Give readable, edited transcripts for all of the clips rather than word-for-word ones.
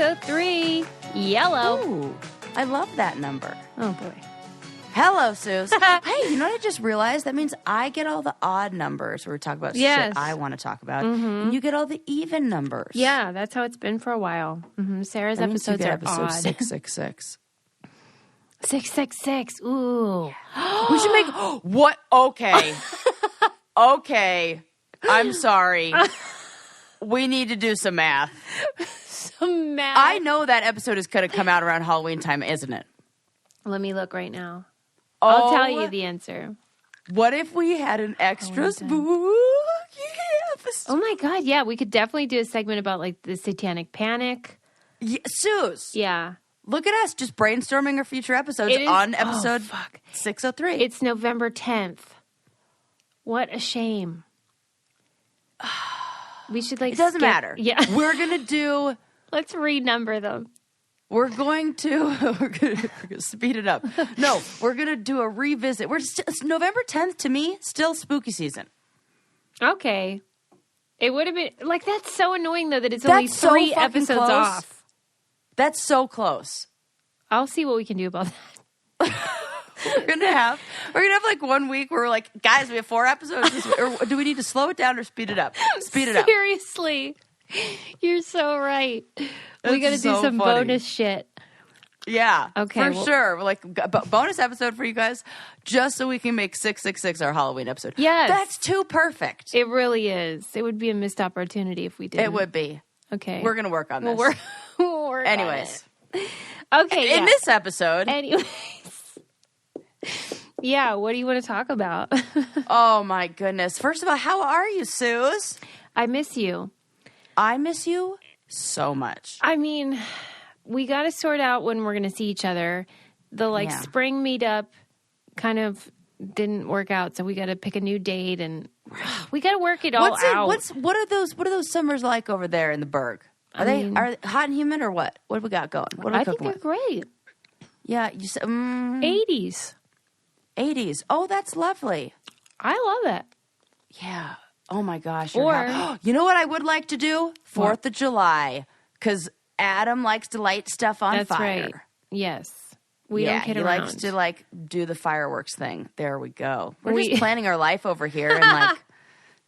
EP603. Yellow. Ooh, I love that number. Oh, boy. Hello, Suze. Hey, you know what I just realized? That means I get all the odd numbers. We're talking about shit I want to talk about. And you get all the even numbers. Yeah, that's how it's been for a while. Sarah's that means episodes you get are episode odd. 666. 666. Ooh. We should make... What? Okay. Okay. I'm sorry. We need to do some math. Some math. I know that episode is going to come out around Halloween time, isn't it? Let me look right now. I'll tell you the answer. What if we had an extra spooky episode? Oh my God, yeah. We could definitely do a segment about like the satanic panic. Yeah, Suze. Yeah. Look at us just brainstorming our future episodes on episode 603. It's November 10th. What a shame. We should like... It doesn't matter. Yeah. We're going to do... Let's renumber them. We're going to speed it up. No, we're going to do a revisit. It's November 10th, to me, still spooky season. Okay. It would have been... Like, that's so annoying, though, that it's only 3 episodes off. That's so close. I'll see what we can do about that. We're gonna have like 1 week where we're like, guys, we have 4 episodes this week. Or do we need to slow it down or speed it up? Speed it up. Seriously. You're so right. We got to do some bonus shit. Yeah. Okay. For sure. Like bonus episode for you guys, just so we can make 666 our Halloween episode. Yes. That's too perfect. It really is. It would be a missed opportunity if we did. It would be. Okay. We're going to work on this. We'll work Anyways. on it. Okay. In this episode. Anyways. Yeah. What do you want to talk about? Oh, my goodness. First of all, how are you, Suze? I miss you. I miss you so much. I mean, we got to sort out when we're going to see each other. The spring meetup kind of didn't work out, so we got to pick a new date and we got to work it all out. What are those summers like over there in the Berg? Are they hot and humid or what? What do we got going? What are we I think cooking they're with? great. Yeah, you said 80s. 80s. Oh, that's lovely. I love it. Yeah. Oh my gosh. Or you know what I would like to do? 4th of July, because Adam likes to light stuff on that's fire. Right. Yes. We don't kid around. He likes to do the fireworks thing. There we go. We're just planning our life over here and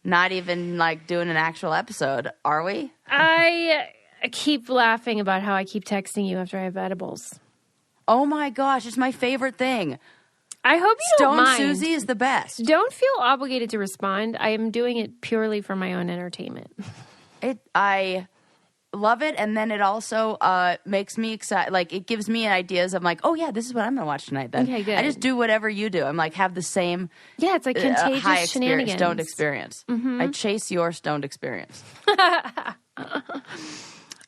not even doing an actual episode, are we? I keep laughing about how I keep texting you after I have edibles. Oh my gosh, it's my favorite thing. I hope you don't mind. Stone Susie is the best. Don't feel obligated to respond. I am doing it purely for my own entertainment. I love it, and then it also makes me excited. Like, it gives me ideas. I'm like, oh yeah, this is what I'm going to watch tonight. Then okay, good. I just do whatever you do. I'm like, have the same. Yeah, it's like contagious high shenanigans. Stoned experience. Mm-hmm. I chase your stoned experience.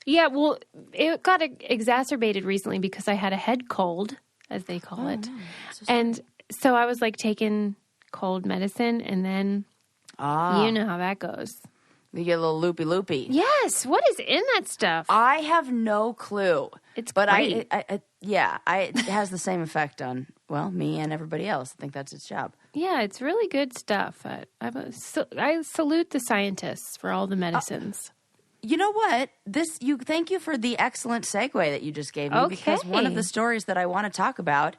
Yeah, well, it got exacerbated recently because I had a head cold, as they call it. No. And so I was taking cold medicine, and then you know how that goes. You get a little loopy. Yes. What is in that stuff? I have no clue. It's but great. It has the same effect on, me and everybody else. I think that's its job. Yeah, it's really good stuff. I salute the scientists for all the medicines. You know what? Thank you for the excellent segue that you just gave me, because one of the stories that I want to talk about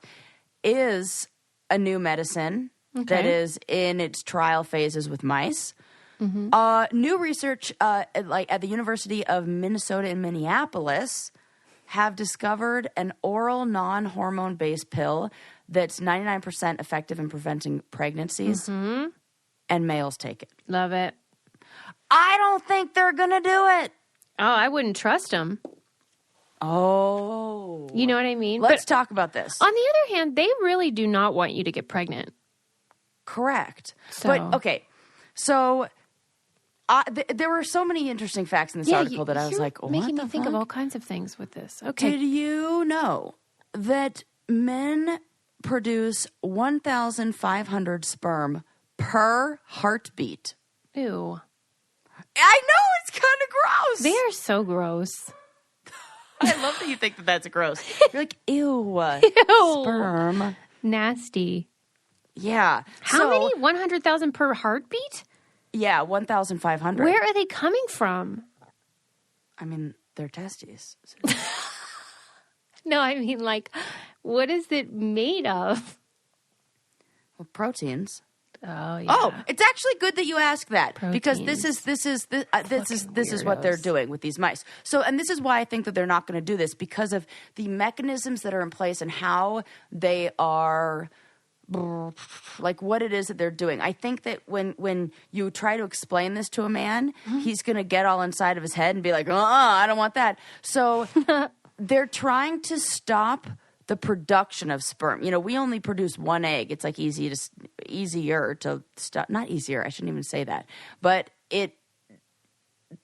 is a new medicine that is in its trial phases with mice. Mm-hmm. New research at the University of Minnesota in Minneapolis have discovered an oral non-hormone based pill that's 99% effective in preventing pregnancies, and males take it. Love it. I don't think they're going to do it. Oh, I wouldn't trust them. Oh. You know what I mean? Let's talk about this. On the other hand, they really do not want you to get pregnant. Correct. So. But, okay. So, there were so many interesting facts in this article that I was like, what the fuck? Making me think of all kinds of things with this. Okay. Did you know that men produce 1,500 sperm per heartbeat? Ew. I know, it's kind of gross. They are so gross. I love that you think that that's gross. You're like, ew. Sperm. Nasty. Yeah. How many? 100,000 per heartbeat? Yeah, 1,500. Where are they coming from? I mean, their testes. No, I mean, like, what is it made of? Well, proteins. Oh, yeah. Oh, it's actually good that you ask that because Proteins. this is what they're doing with these mice. So, and this is why I think that they're not going to do this because of the mechanisms that are in place and how they are, like what it is that they're doing. I think that when you try to explain this to a man, he's going to get all inside of his head and be like, I don't want that. So they're trying to stop the production of sperm. You know, we only produce one egg. It's like easier to stop. Not easier. I shouldn't even say that. But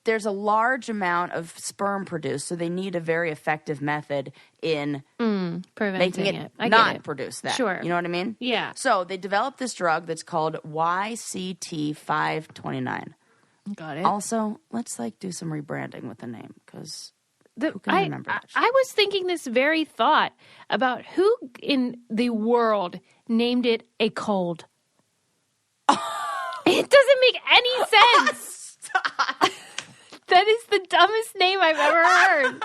there's a large amount of sperm produced, so they need a very effective method in preventing making it. not produce that. Sure. You know what I mean? Yeah. So they developed this drug that's called YCT529. Got it. Also, let's do some rebranding with the name because who can remember it? I was thinking this very thought about who in the world named it a cold. It doesn't make any sense. That is the dumbest name I've ever heard.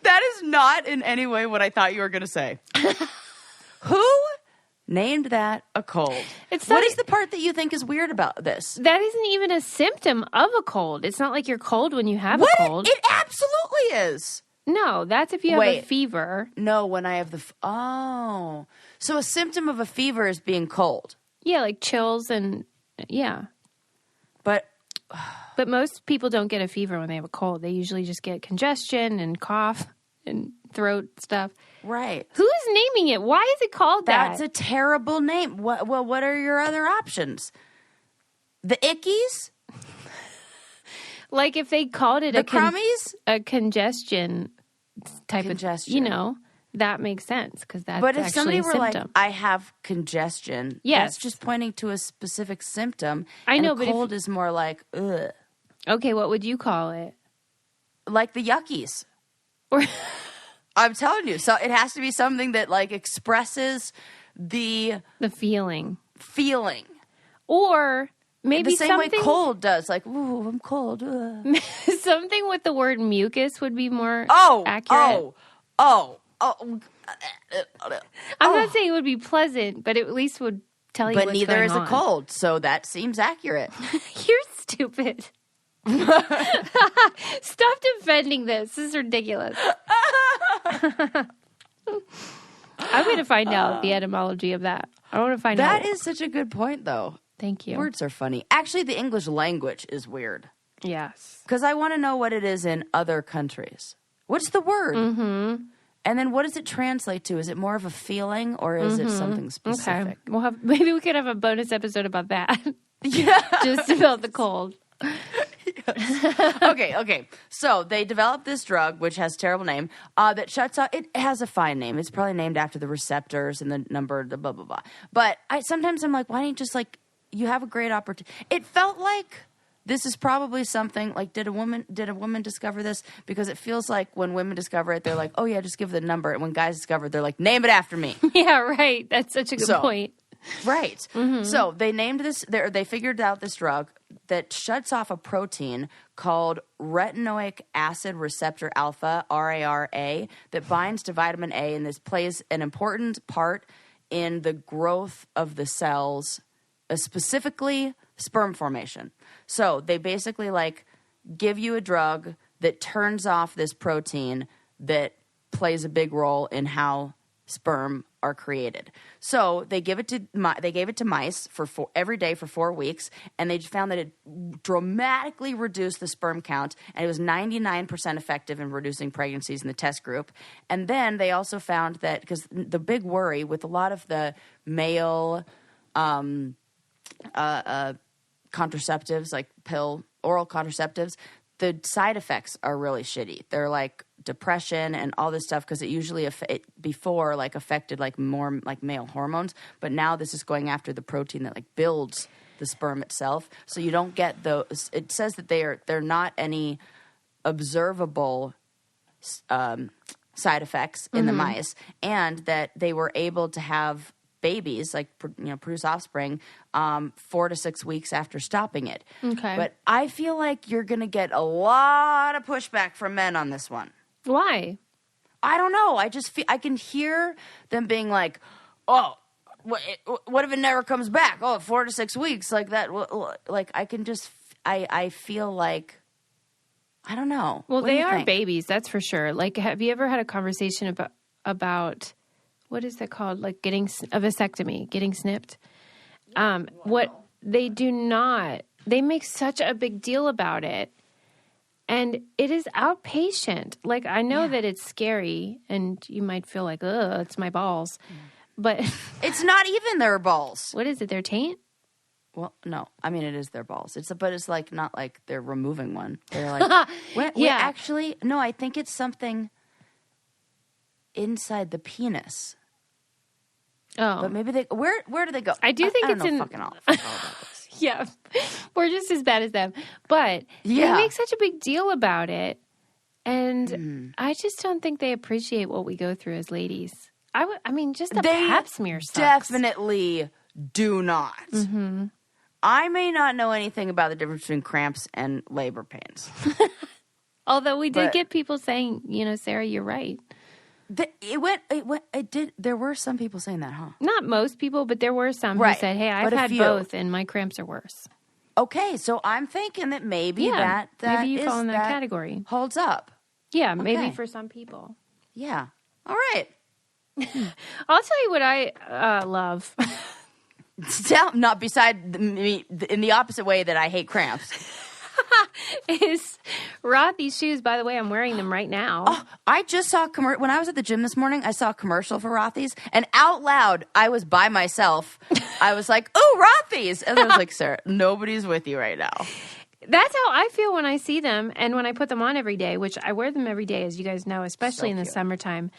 That is not in any way what I thought you were going to say. Who named that a cold? What is the part that you think is weird about this? That isn't even a symptom of a cold. It's not like you're cold when you have a cold. It absolutely is. No, that's if you have a fever. No, when I have so a symptom of a fever is being cold. Yeah, like chills and yeah. But most people don't get a fever when they have a cold. They usually just get congestion and cough and throat stuff. Right. Who's naming it? Why is it called that? That's a terrible name. What are your other options? The ickies? Like if they called it the crummies? A congestion type of, that makes sense because that's But if actually somebody a were symptom. like, I have congestion, that's just pointing to a specific symptom. I know, but cold is more like, ugh. Okay, what would you call it? Like the yuckies. I'm telling you. So it has to be something that expresses the feeling. Or maybe the same something way cold does. Like, ooh, I'm cold. Something with the word mucus would be more accurate. I'm not saying it would be pleasant, but it at least would tell you what's going on. But neither is a cold, so that seems accurate. You're stupid. Stop defending this. This is ridiculous. I'm going to find out the etymology of that. I want to find out. That is such a good point, though. Thank you. Words are funny. Actually, the English language is weird. Yes. Because I want to know what it is in other countries. What's the word? Mm-hmm. And then what does it translate to? Is it more of a feeling or is it something specific? Okay. Maybe we could have a bonus episode about that. Yeah. Just about the cold. Yes. Okay. So they developed this drug, which has a terrible name, that shuts off. It has a fine name. It's probably named after the receptors and the number, the blah, blah, blah. But sometimes I'm like, why don't you just you have a great opportunity. It felt like this is probably something did a woman discover this? Because it feels like when women discover it, they're like, oh yeah, just give the number. And when guys discover it, they're like, name it after me. Yeah, right. That's such a good point. Right. Mm-hmm. So they named this, they figured out this drug that shuts off a protein called retinoic acid receptor alpha, RARA, that binds to vitamin A, and this plays an important part in the growth of the cells, specifically sperm formation. So they basically give you a drug that turns off this protein that plays a big role in how sperm are created. So they gave it to mice every day for 4 weeks, and they found that it dramatically reduced the sperm count, and it was 99% effective in reducing pregnancies in the test group. And then they also found that, because the big worry with a lot of the male contraceptives, like oral contraceptives, the side effects are really shitty. They're like depression and all this stuff, because it usually before affected more male hormones, but now this is going after the protein that builds the sperm itself, so you don't get those. It says that they're not any observable side effects in the mice, and that they were able to have babies, like, produce offspring, 4 to 6 weeks after stopping it. Okay. But I feel like you're going to get a lot of pushback from men on this one. Why? I don't know. I just feel, I can hear them being like, oh, what if it never comes back? Oh, 4 to 6 weeks, like that. Like, I can just, I feel like, I don't know. Well, they are babies, that's for sure. Like, have you ever had a conversation about what is that called? Like getting a vasectomy, getting snipped. What they do not, they make such a big deal about it. And it is outpatient. Like, I know that it's scary and you might feel like, ugh, it's my balls. But it's not even their balls. What is it, their taint? Well, no. I mean, it is their balls. But it's like not like they're removing one. They're like, actually, no, I think it's something inside the penis. Oh, but maybe they. Where do they go? I do think it's in. Fucking all about this. Yeah, we're just as bad as them. But they make such a big deal about it, and I just don't think they appreciate what we go through as ladies. I mean, just the pap smear sucks. Definitely do not. Mm-hmm. I may not know anything about the difference between cramps and labor pains. Although we did get people saying, Sarah, you're right. It did. There were some people saying that, huh? Not most people, but there were some who said, hey, I've had both and my cramps are worse. Okay, so I'm thinking that maybe that maybe you fall in that category. Holds up. Yeah, maybe for some people. Yeah. All right. I'll tell you what I love. Not beside me, in the opposite way that I hate cramps. Is Rothy's shoes. By the way, I'm wearing them right now. Oh, I just saw when I was at the gym this morning, I saw a commercial for Rothy's, and out loud, I was by myself. I was like, "Oh, Rothy's!" And I was like, "Sir, nobody's with you right now." That's how I feel when I see them and when I put them on every day, which I wear them every day, as you guys know, especially in the summertime.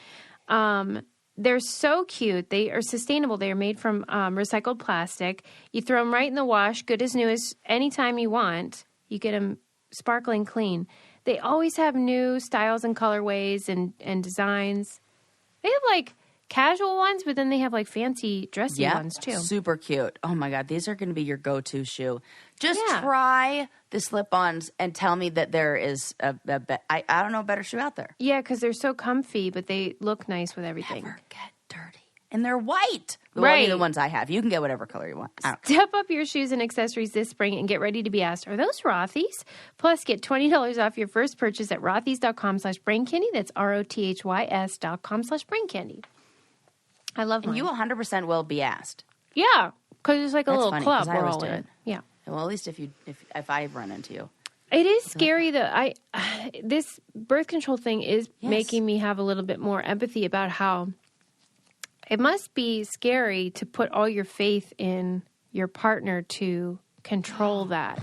They're so cute. They are sustainable. They are made from recycled plastic. You throw them right in the wash, good as new as anytime you want. You get them sparkling clean. They always have new styles and colorways and designs. They have like casual ones, but then they have like fancy dressy ones too. Super cute. Oh my God, these are going to be your go-to shoe. Just try the slip-ons and tell me that there is I don't know a better shoe out there. Yeah, because they're so comfy, but they look nice with everything. Never get dirty. And they're white. Right. The ones I have. You can get whatever color you want. Step up your shoes and accessories this spring and get ready to be asked, are those Rothy's? Plus, get $20 off your first purchase at rothys.com/braincandy. That's ROTHYS.com/braincandy. I love mine. And you 100% will be asked. Yeah, because it's like a little club we're all in. Yeah. Well, at least if I run into you. It is scary that this birth control thing is making me have a little bit more empathy about how it must be scary to put all your faith in your partner to control that.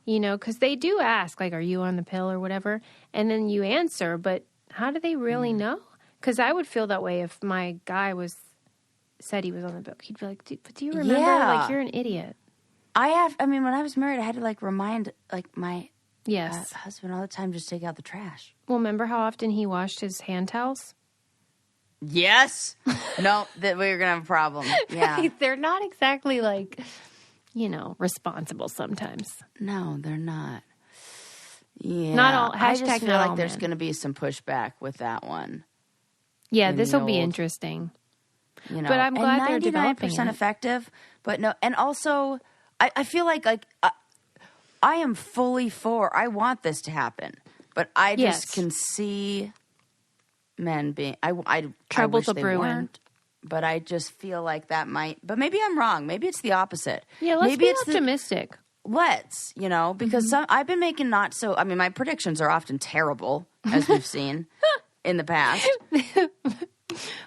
Because they do ask, like, are you on the pill or whatever? And then you answer, but how do they really know? Because I would feel that way if my guy said he was on the pill. He'd be like, but do you remember? Like, you're an idiot. When I was married, I had to, like, remind, like, my husband all the time, just take out the trash. Well, remember how often he washed his hand towels? Yes. No, that we were going to have a problem. Yeah. They're not exactly, like, responsible sometimes. No, they're not. Yeah. Not all. I just feel like there's going to be some pushback with that one. Yeah, this will be interesting. But I'm glad they're developing it. 99% effective, but no. And also, I feel like I am fully for. I want this to happen, but I just can see men being. Troubles I wish they weren't, but I just feel like that might. But maybe I'm wrong. Maybe it's the opposite. Yeah, let's be optimistic. Let's, because I've been making not so. I mean, my predictions are often terrible, as we've seen in the past.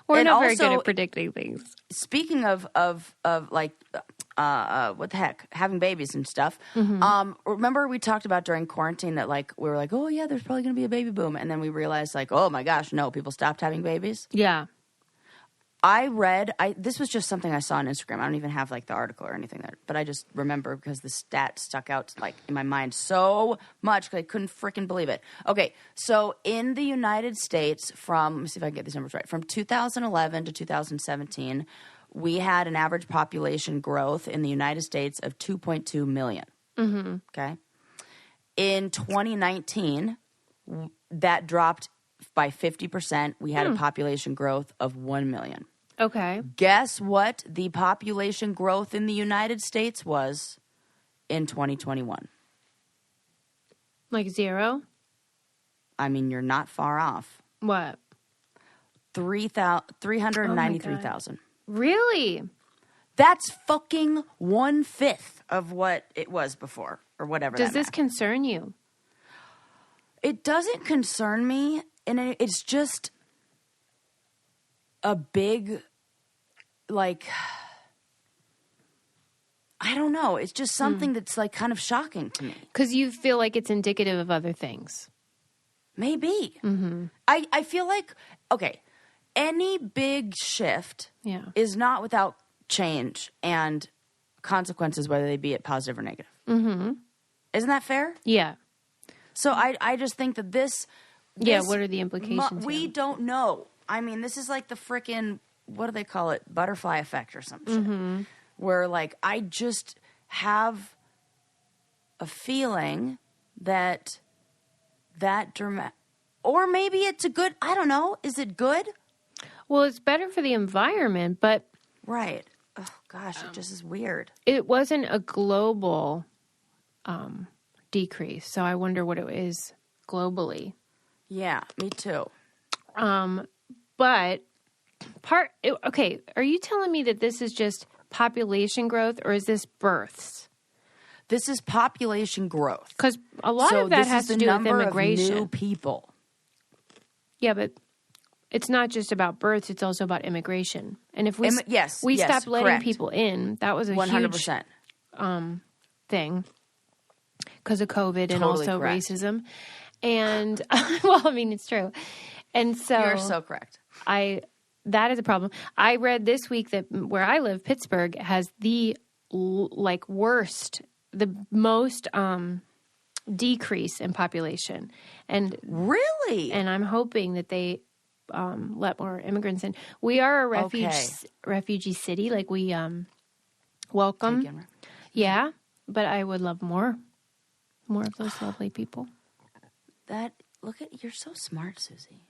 We're not very good at predicting things. Speaking of like, what the heck, having babies and stuff. Remember we talked about during quarantine that, like, we were like, oh yeah, there's probably going to be a baby boom, and then we realized, like, oh my gosh, no, people stopped having babies. Yeah. This was just something I saw on Instagram. I don't even have, like, the article or anything there, but I just remember because the stat stuck out, like, in my mind so much because I couldn't freaking believe it. Okay, so in the United States let me see if I can get these numbers right, from 2011 to 2017, we had an average population growth in the United States of 2.2 million. Mm-hmm. Okay. In 2019, that dropped by 50%. We had a population growth of 1 million. Okay. Guess what the population growth in the United States was in 2021? Like 0? I mean, you're not far off. What? 393,000. Really? That's fucking 1/5 of what it was before, or whatever. Does this concern you? It doesn't concern me, and it's just a big, like, I don't know. It's just something that's like kind of shocking to me. Because you feel like it's indicative of other things. Maybe. Mm-hmm. I feel like, okay, any big shift is not without change and consequences, whether they be it positive or negative. Mm-hmm. Isn't that fair? Yeah. So I just think that this what are the implications? We don't know. I mean, this is like the frickin', what do they call it? Butterfly effect or some shit. Where, like, I just have a feeling that dramatic, or maybe it's a good, I don't know. Is it good? Well, it's better for the environment, but. Right. Oh, gosh, it just is weird. It wasn't a global decrease, so I wonder what it is globally. Yeah, me too. But okay, are you telling me that this is just population growth, or is this births? This is population growth. Because a lot of that has to do with immigration. New people. Yeah, but it's not just about births; it's also about immigration. And if we stopped letting correct. people in, that was a 100%. Huge thing because of COVID and also correct. Racism. And well, I mean, it's true. And so you're so correct. That is a problem. I read this week that where I live, Pittsburgh, has the most decrease in population. And really? And I'm hoping that they let more immigrants in. We are a refugee city. Like we welcome. Yeah, but I would love more of those lovely people. You're so smart, Susie.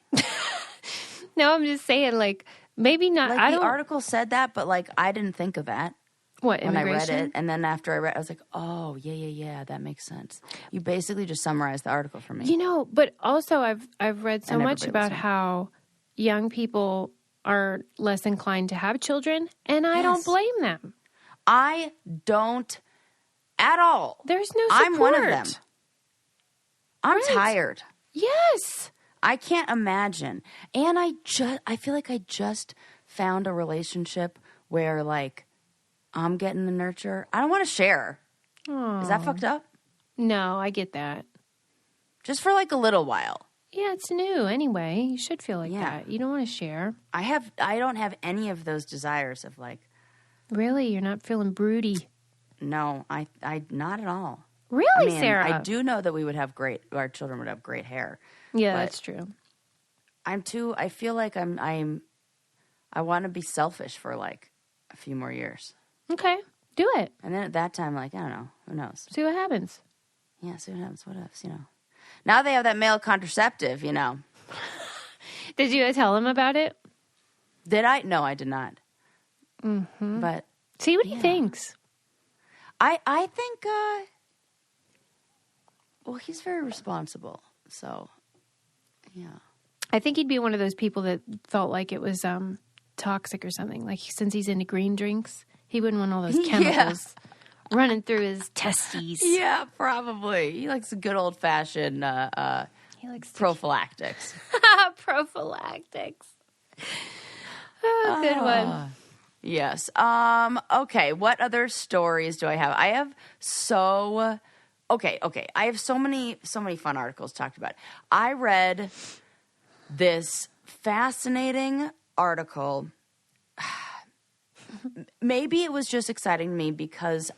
No, I'm just saying, like, maybe not. Like, the article said that, but, like, I didn't think of that. What, when immigration? I read it. And then after I read it, I was like, oh, yeah, that makes sense. You basically just summarized the article for me. You know, but also I've read so much about how young people are less inclined to have children, and I don't blame them. I don't at all. There's no support. I'm one of them. I'm tired. Yes. I can't imagine. And I feel like I just found a relationship where, like, I'm getting the nurture. I don't want to share. Aww. Is that fucked up? No, I get that. Just for, like, a little while. Yeah, it's new anyway. You should feel like that. You don't want to share. I don't have any of those desires of, like... Really? You're not feeling broody? No, I not at all. Really, Sarah? I do know that our children would have great hair. Yeah, that's true. I feel like I want to be selfish for like a few more years. Okay, do it. And then at that time, like, I don't know, who knows? See what happens. Yeah, see what happens. What else, Now they have that male contraceptive, Did you tell him about it? Did I? No, I did not. Mm-hmm. But see what he thinks. I think, well, he's very responsible, so, yeah. I think he'd be one of those people that felt like it was toxic or something. Like, since he's into green drinks, he wouldn't want all those chemicals running through his testes. Yeah, probably. He likes a good old-fashioned prophylactics. Prophylactics. Oh, good one. Yes. Okay. What other stories do I have? I have I have so many fun articles talked about. I read this fascinating article. Maybe it was just exciting to me because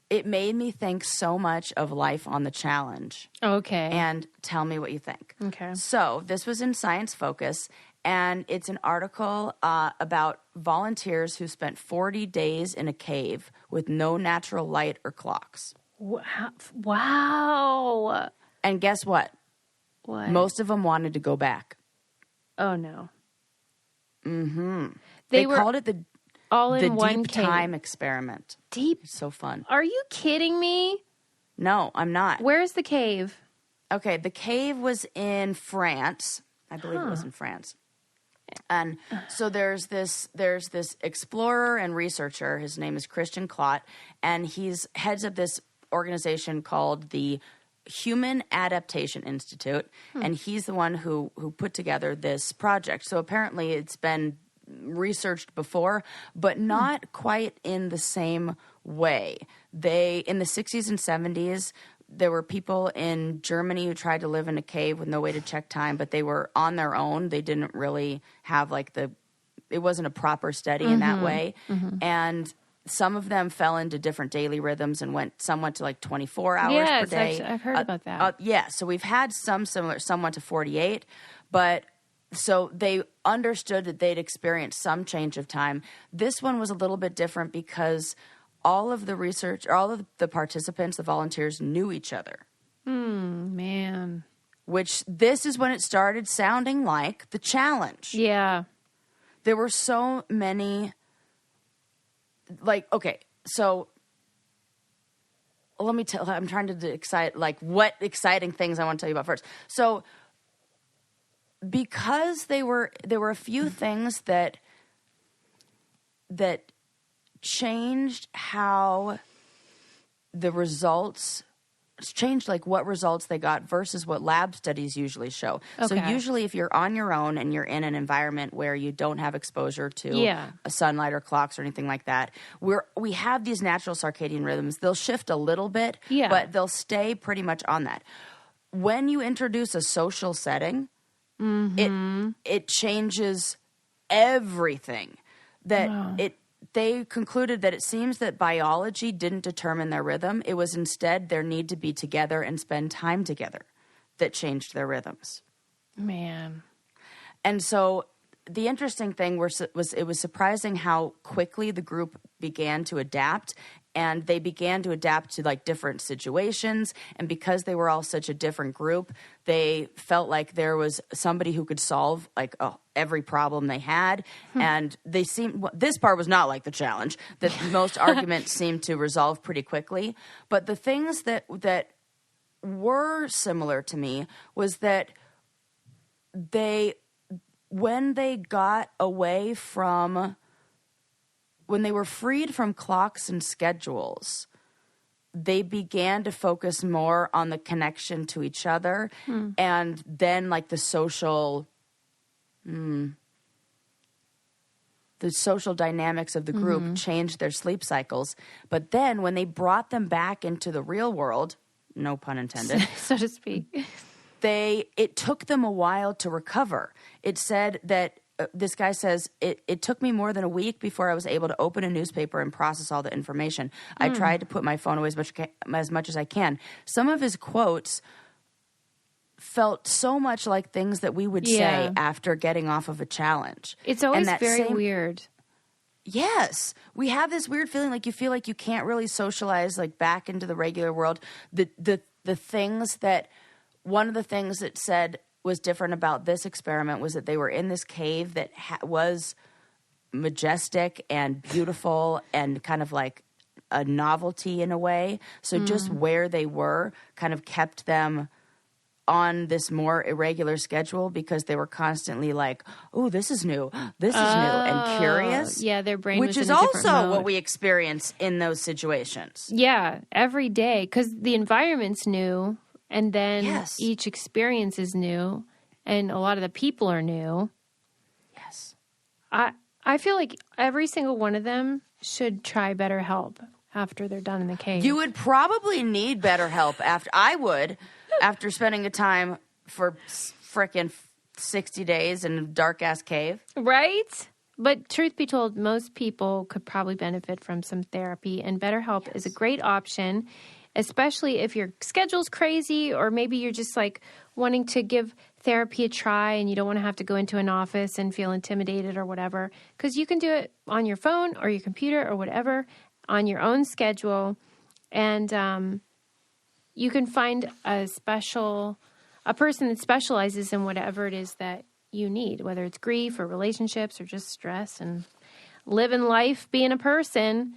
it made me think so much of Life on the Challenge. Okay. And tell me what you think. Okay. So this was in Science Focus, And it's an article about volunteers who spent 40 days in a cave with no natural light or clocks. Wow. And guess what? What? Most of them wanted to go back. Oh, no. Mm-hmm. They called it the deep time experiment. Deep? It's so fun. Are you kidding me? No, I'm not. Where's the cave? Okay, the cave was in France. I believe it was in France. And so there's this explorer and researcher. His name is Christian Klott, and he's heads of this organization called the Human Adaptation Institute, and he's the one who put together this project. So apparently it's been researched before, but not quite in the same way. In the 60s and 70s, there were people in Germany who tried to live in a cave with no way to check time, but they were on their own. They didn't really have it wasn't a proper study in that way. Mm-hmm. And some of them fell into different daily rhythms and some went to 24 hours per day. Yes, I've heard about that. So we've had some similar, some went to 48, but so they understood that they'd experienced some change of time. This one was a little bit different because all of the participants, the volunteers, knew each other. Man. Which this is when it started sounding like the challenge. Yeah. There were so many, so let me tell, I'm trying to what exciting things I want to tell you about first. So because there were a few things that changed how the results changed, what results they got versus what lab studies usually show. Okay. So usually if you're on your own and you're in an environment where you don't have exposure to a sunlight or clocks or anything like that, we have these natural circadian rhythms. They'll shift a little bit, but they'll stay pretty much on that. When you introduce a social setting, it changes everything. They concluded that it seems that biology didn't determine their rhythm. It was instead their need to be together and spend time together that changed their rhythms. Man. And so the interesting thing was it was surprising how quickly the group began to adapt, and they began to adapt to different situations. And because they were all such a different group, they felt like there was somebody who could solve every problem they had. And this part was not like the challenge, that most arguments seemed to resolve pretty quickly. But the things that were similar to me was that when they were freed from clocks and schedules, they began to focus more on the connection to each other, and then the social dynamics of the group changed their sleep cycles. But then when they brought them back into the real world, no pun intended, so to speak, it took them a while to recover. It said that this guy says, it took me more than a week before I was able to open a newspaper and process all the information. I tried to put my phone away as much as I can. Some of his quotes felt so much like things that we would say after getting off of a challenge. It's always very weird. Yes. We have this weird feeling you feel like you can't really socialize back into the regular world. The things that, one of the things that said was different about this experiment was that they were in this cave that was majestic and beautiful and kind of like a novelty in a way. So just where they were kind of kept them on this more irregular schedule because they were constantly oh, this is new, and curious. Yeah, their brain which was is in a different also mode. what we experience in those situations. Yeah, every day, because the environment's new, and then each experience is new, and a lot of the people are new. Yes. I feel like every single one of them should try BetterHelp after they're done in the cave. You would probably need BetterHelp after spending a time for frickin' 60 days in a dark-ass cave. Right? But truth be told, most people could probably benefit from some therapy, and BetterHelp is a great option. especially if your schedule's crazy or maybe you're just like wanting to give therapy a try and you don't want to have to go into an office and feel intimidated or whatever, because you can do it on your phone or your computer or whatever on your own schedule. And you can find a person that specializes in whatever it is that you need, whether it's grief or relationships or just stress and living life, being a person.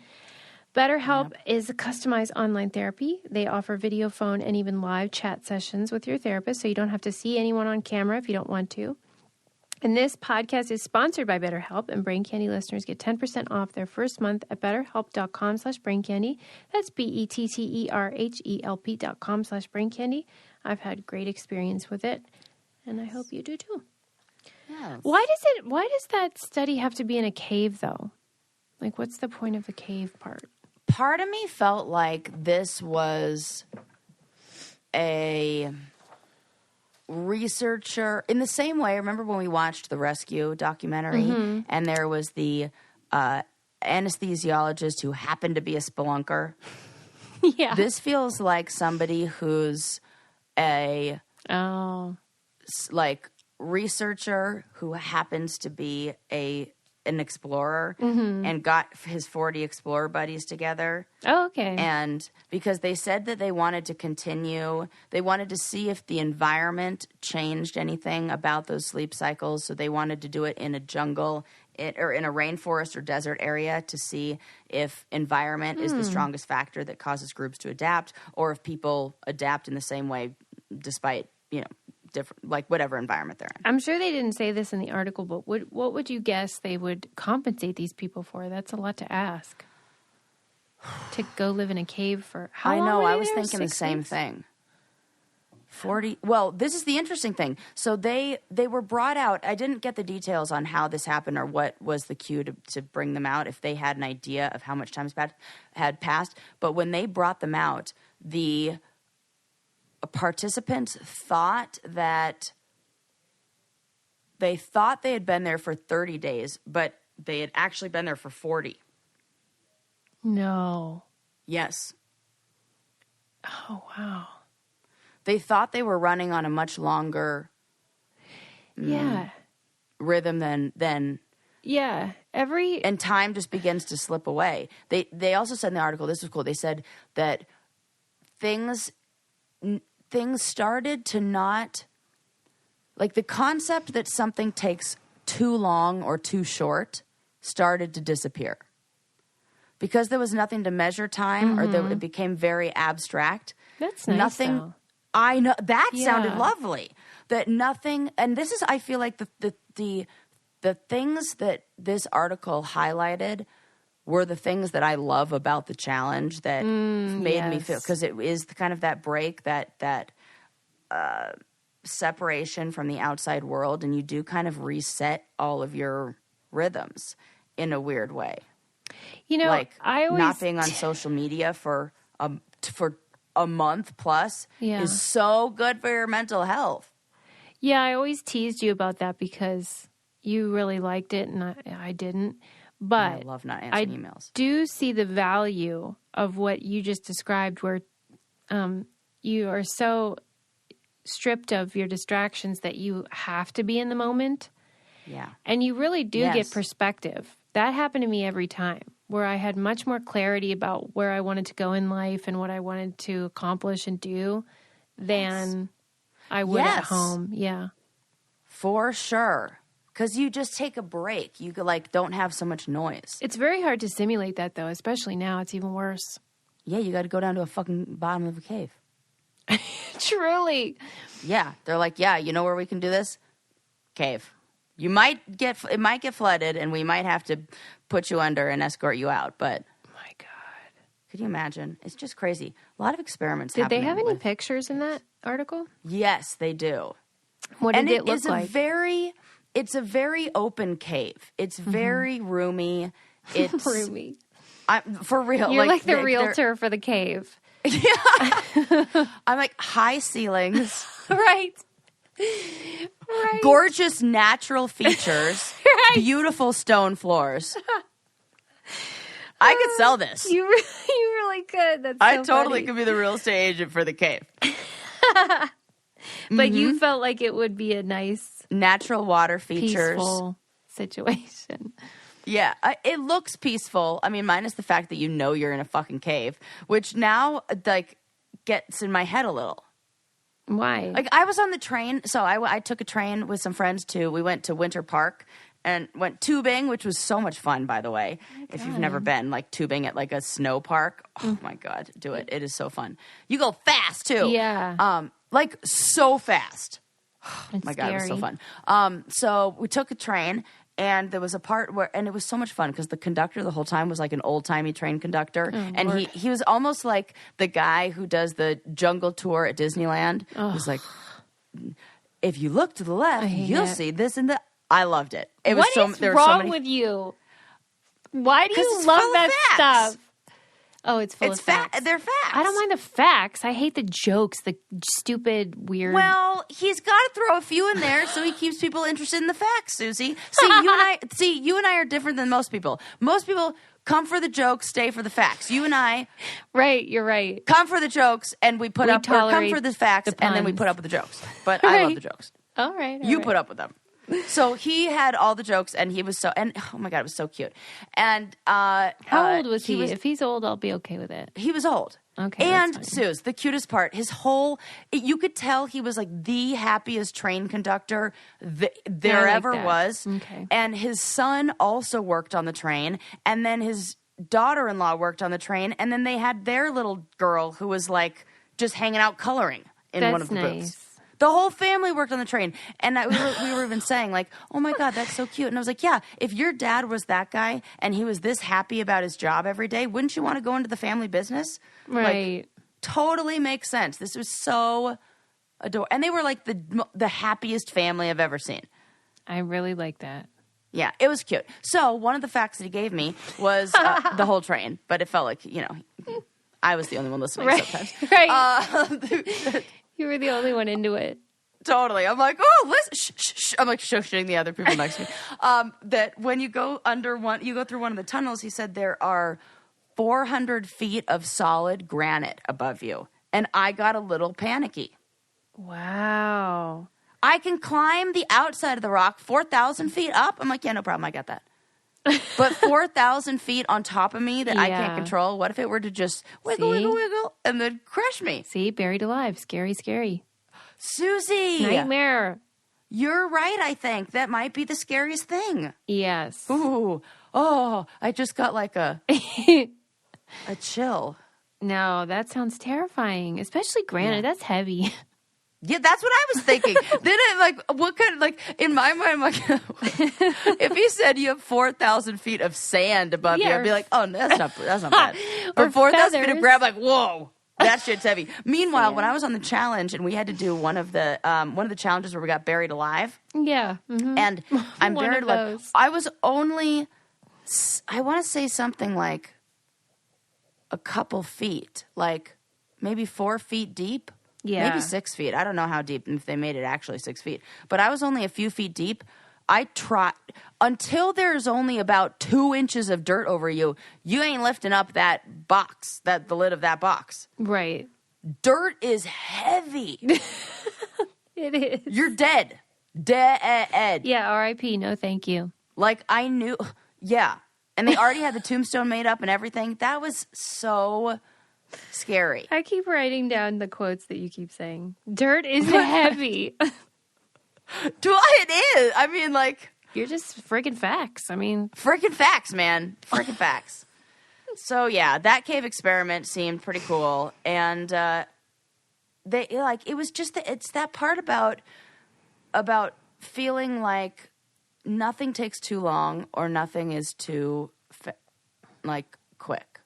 BetterHelp is a customized online therapy. They offer video, phone, and even live chat sessions with your therapist, so you don't have to see anyone on camera if you don't want to. And this podcast is sponsored by BetterHelp, and Brain Candy listeners get 10% off their first month at betterhelp.com/braincandy. That's BetterHelp.com/braincandy. I've had great experience with it, and I hope you do too. Yes. Why does that study have to be in a cave, though? Like, what's the point of the cave part? Part of me felt like this was a researcher in the same way. Remember when we watched the Rescue documentary and there was the anesthesiologist who happened to be a spelunker? Yeah. This feels like somebody who's a researcher who happens to be an explorer and got his 40 explorer buddies together. Oh, okay. And because they said that they wanted to continue, they wanted to see if the environment changed anything about those sleep cycles. So they wanted to do it in a jungle or in a rainforest or desert area to see if environment is the strongest factor that causes groups to adapt, or if people adapt in the same way despite, different, like whatever environment they're in. I'm sure they didn't say this in the article, but what would you guess they would compensate these people for? That's a lot to ask. To go live in a cave for how long? I know. Were they I was there? thinking the 6 same weeks? thing. 40. Well, this is the interesting thing. So they were brought out. I didn't get the details on how this happened or what was the cue to bring them out, if they had an idea of how much time had passed. But when they brought them out, the participants thought that they had been there for 30 days, but they had actually been there for 40. No. Yes. Oh, wow. They thought they were running on a much longer rhythm than yeah. and time just begins to slip away. They also said in the article, this was cool. They said that things started to not, like the concept that something takes too long or too short started to disappear. Because there was nothing to measure time, or it became very abstract. That's nice, Nothing. though. I know that sounded lovely. That nothing, and this is, I feel like the things that this article highlighted were the things that I love about the challenge that made me feel, because it is kind of that break, that separation from the outside world, and you do kind of reset all of your rhythms in a weird way. Like I always not being on social media for a month plus is so good for your mental health. Yeah, I always teased you about that because you really liked it and I didn't. But I love not answering emails. Do see the value of what you just described, where you are so stripped of your distractions that you have to be in the moment. Yeah. And you really do get perspective. That happened to me every time, where I had much more clarity about where I wanted to go in life and what I wanted to accomplish and do than I would at home. Yeah. For sure. Because you just take a break. You don't have so much noise. It's very hard to simulate that, though, especially now. It's even worse. Yeah, you got to go down to a fucking bottom of a cave. Truly. Yeah. They're like, yeah, you know where we can do this? Cave. It might get flooded, and we might have to put you under and escort you out. But my God, could you imagine? It's just crazy. A lot of experiments. Did they have any pictures in that article? Yes, they do. What did it look like? It's a very open cave. It's very roomy. It's roomy. For real. You're like the realtor for the cave. Yeah. I'm like high ceilings. Right. Gorgeous natural features. Beautiful stone floors. I could sell this. You really could. That's so I totally funny. could be the real estate agent for the cave. But you felt like it would be a nice, natural water features, peaceful situation. Yeah, it looks peaceful. I mean, minus the fact that you're in a fucking cave, which now like gets in my head a little. Why? Like I was on the train, so I took a train with some friends too. We went to Winter Park and went tubing, which was so much fun, by the way. If you've never been like tubing at like a snow park, oh my God, do it. It is so fun. You go fast too. Yeah. Like so fast. Oh it's my God, scary. it was so fun. So we took a train. And there was a part where, and it was so much fun because the conductor the whole time was like an old timey train conductor, and he was almost like the guy who does the jungle tour at Disneyland. He was like, if you look to the left, you'll see this and that. I loved it. It was what is wrong with you? Why do you love that stuff? Oh, it's full of facts. They're facts. I don't mind the facts. I hate the jokes, the stupid, weird. Well, he's got to throw a few in there so he keeps people interested in the facts, Susie. You and I are different than most people. Most people come for the jokes, stay for the facts. You and I, right? You're right. Come for the jokes, and we come for the facts, and then we put up with the jokes. But I love the jokes. All right. You put up with them. So he had all the jokes, and he was oh my God, it was so cute. And how old was he? If he's old, I'll be okay with it. He was old. Okay. And Suze, the cutest part, you could tell he was like the happiest train conductor there ever was. Okay. And his son also worked on the train, and then his daughter-in-law worked on the train, and then they had their little girl who was like just hanging out coloring in one of the booths. The whole family worked on the train. And we were even saying, like, oh, my God, that's so cute. And I was like, yeah, if your dad was that guy and he was this happy about his job every day, wouldn't you want to go into the family business? Right. Like, totally makes sense. This was so adorable. And they were, like, the happiest family I've ever seen. I really like that. Yeah, it was cute. So one of the facts that he gave me was the whole train. But it felt like, I was the only one listening sometimes. Right. You were the only one into it. Totally. I'm like, oh, listen. Shh. I'm like shushing the other people next to me. That when you go you go through one of the tunnels, he said there are 400 feet of solid granite above you. And I got a little panicky. Wow. I can climb the outside of the rock 4,000 feet up. I'm like, yeah, no problem. I got that. But 4,000 feet on top of me that I can't control. What if it were to just wiggle, and then crush me? See, buried alive. Scary, scary. Susie. Nightmare. You're right, I think. That might be the scariest thing. Yes. Ooh. Oh, I just got like a chill. No, that sounds terrifying. Especially granite. That's heavy. Yeah, that's what I was thinking. Then what kind of, in my mind, I'm like, if he said you have 4,000 feet of sand above you, I'd be like, oh, that's not bad. But 4,000 feet of granite, I'm like, whoa. That shit's heavy. Meanwhile, when I was on the challenge and we had to do one of the challenges where we got buried alive. Yeah. Mm-hmm. And I'm buried alive. I was only, I want to say something like a couple feet, like maybe 4 feet deep. Yeah. Maybe 6 feet. I don't know how deep, if they made it actually 6 feet. But I was only a few feet deep. I tried until there's only about 2 inches of dirt over you. You ain't lifting up that box, the lid of that box. Right. Dirt is heavy. It is. You're dead. Dead. Yeah, R.I.P. No, thank you. Like I knew. Yeah. And they already had the tombstone made up and everything. That was so scary. I keep writing down the quotes that you keep saying. Dirt is heavy. It is. I mean, like... You're just freaking facts. I mean... Freaking facts, man. Freaking facts. So, yeah, that cave experiment seemed pretty cool. And it was just... It's that part about feeling like nothing takes too long or nothing is too, quick.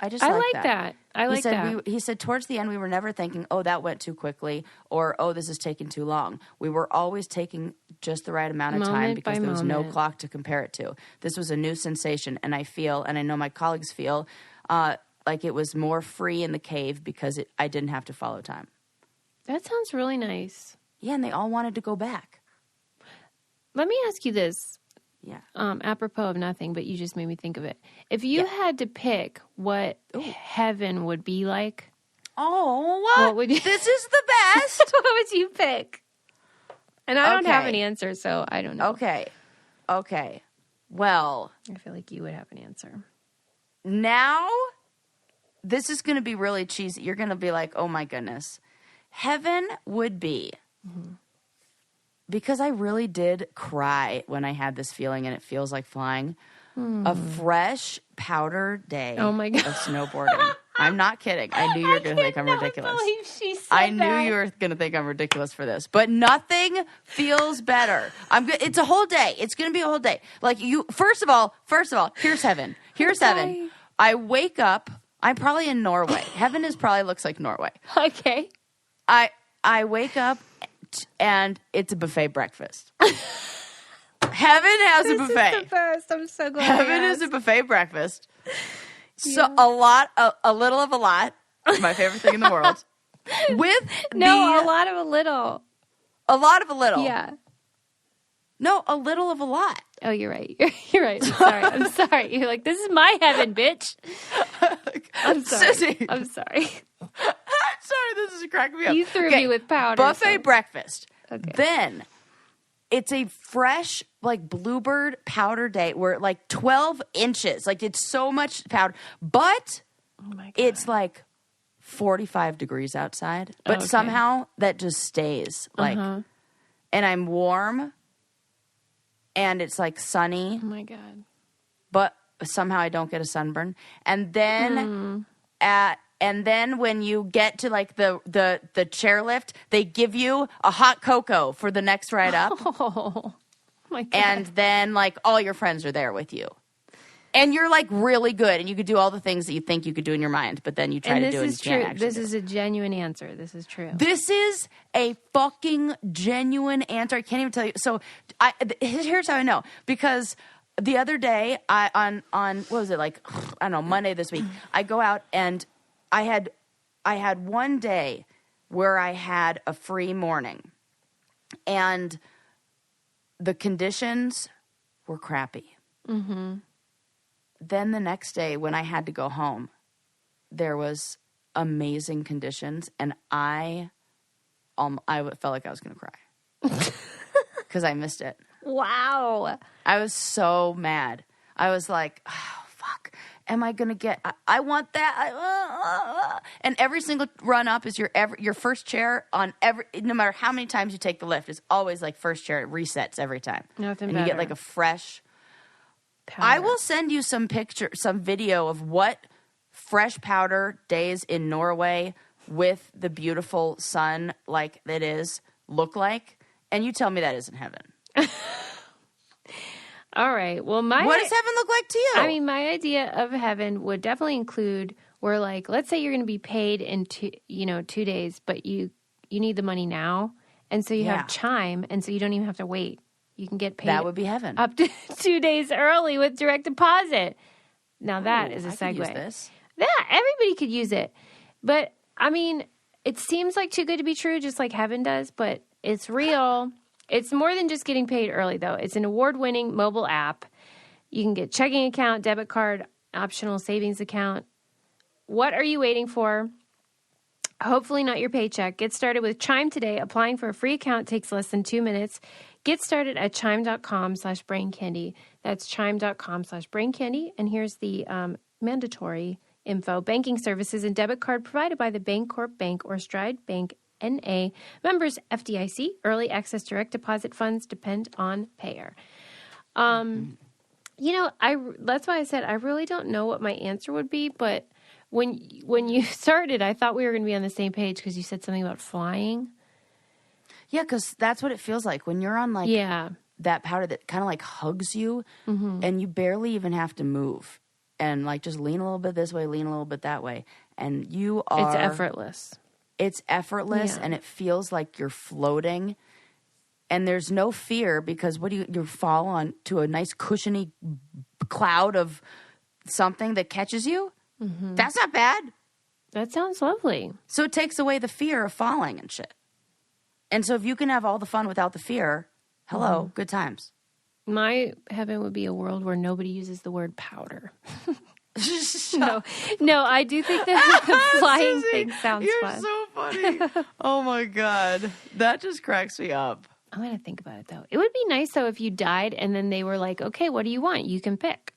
I like that. I like that. He said towards the end we were never thinking, oh, that went too quickly, or oh, this is taking too long. We were always taking just the right amount of time because there was no clock to compare it to. This was a new sensation, and I feel, and I know my colleagues feel, like it was more free in the cave because I didn't have to follow time. That sounds really nice. Yeah, and they all wanted to go back. Let me ask you this. Yeah. Apropos of nothing, but you just made me think of it. If you had to pick what heaven would be like, what would you? This is the best. What would you pick? And I don't have an answer, so I don't know. Okay. Well, I feel like you would have an answer. Now, this is going to be really cheesy. You're going to be like, oh my goodness. Heaven would be, because I really did cry when I had this feeling and it feels like flying, a fresh powder day of snowboarding. I'm not kidding. I knew you were going to think I'm ridiculous. I knew you were going to think I'm ridiculous for this. But nothing feels better. It's a whole day. It's going to be a whole day. Like you, first of all, here's heaven. Here's heaven. I wake up. I'm probably in Norway. Heaven probably looks like Norway. Okay. I wake up and it's a buffet breakfast. Heaven has a buffet. This is the best. I'm so glad. Heaven is a buffet breakfast. So a little of a lot. My favorite thing in the world. A lot of a little. A lot of a little. Yeah. No, a little of a lot. Oh, you're right. You're right. I'm sorry. You're like, this is my heaven, bitch. I'm sorry. Sissy. I'm sorry. I'm sorry. This is cracking me up. You threw me with powder. Buffet breakfast. Okay. Then it's a fresh, like, bluebird powder day where, like, 12 inches. Like, it's so much powder. But it's, like, 45 degrees outside. But somehow that just stays. Like, and I'm warm. And it's, like, sunny. Oh, my God. But somehow I don't get a sunburn. And then and then when you get to, like, the chairlift, they give you a hot cocoa for the next ride up. Oh, my God. And then, like, all your friends are there with you. And you're, like, really good. And you could do all the things that you think you could do in your mind. But then you try to do it and you can't actually. This is a genuine answer. This is true. This is a fucking genuine answer. I can't even tell you. So here's how I know. Because the other day, on what was it, like, I don't know, Monday this week, I go out and I had one day where I had a free morning. And the conditions were crappy. Mm-hmm. Then the next day when I had to go home, there was amazing conditions, and I felt like I was going to cry because I missed it. Wow. I was so mad. I was like, oh, fuck. Am I going to get – I want that. And every single run up is your first chair on every – no matter how many times you take the lift, it's always like first chair. It resets every time. Nothing and better. You get like a fresh – powder. I will send you some video of what fresh powder days in Norway with the beautiful sun like that is look like, and you tell me that isn't heaven. All right. Well, what does heaven look like to you? I mean, my idea of heaven would definitely include where, like, let's say you're going to be paid in 2 days, but you need the money now, and so you have Chime, and so you don't even have to wait. You can get paid. That would be heaven. Up to 2 days early with direct deposit. Now that is a segue. I could use this. Yeah, everybody could use it. But, I mean, it seems like too good to be true, just like heaven does, but it's real. It's more than just getting paid early, though. It's an award-winning mobile app. You can get checking account, debit card, optional savings account. What are you waiting for? Hopefully not your paycheck. Get started with Chime today. Applying for a free account takes less than 2 minutes. Get started at chime.com/braincandy. That's chime.com/braincandy. And here's the mandatory info. Banking services and debit card provided by the Bancorp Bank or Stride Bank N.A. Members FDIC. Early access direct deposit funds depend on payer. You know, that's why I said I really don't know what my answer would be, but when you started, I thought we were going to be on the same page because you said something about flying. Yeah, because that's what it feels like when you're on, like, that powder that kind of, like, hugs you, and you barely even have to move. And, like, just lean a little bit this way, lean a little bit that way. And you are... It's effortless. It's effortless, and it feels like you're floating. And there's no fear because you fall on to a nice cushiony cloud of something that catches you? Mm-hmm. That's not bad. That sounds lovely. So it takes away the fear of falling and shit. And so if you can have all the fun without the fear, hello, good times. My heaven would be a world where nobody uses the word powder. No, I do think that the flying thing sounds fun. You're so funny. Oh my God. That just cracks me up. I'm going to think about it though. It would be nice though if you died and then they were like, okay, what do you want? You can pick.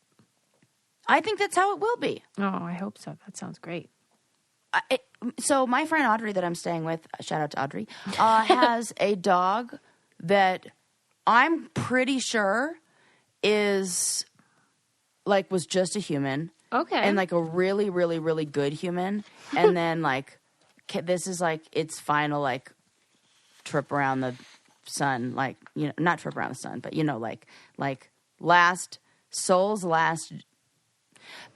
I think that's how it will be. Oh, I hope so. That sounds great. So my friend Audrey that I'm staying with, shout out to Audrey, has a dog that I'm pretty sure was just a human. Okay. And like a really, really, really good human. And then like, this is like its final like trip around the sun. Like, not trip around the sun, but soul's last.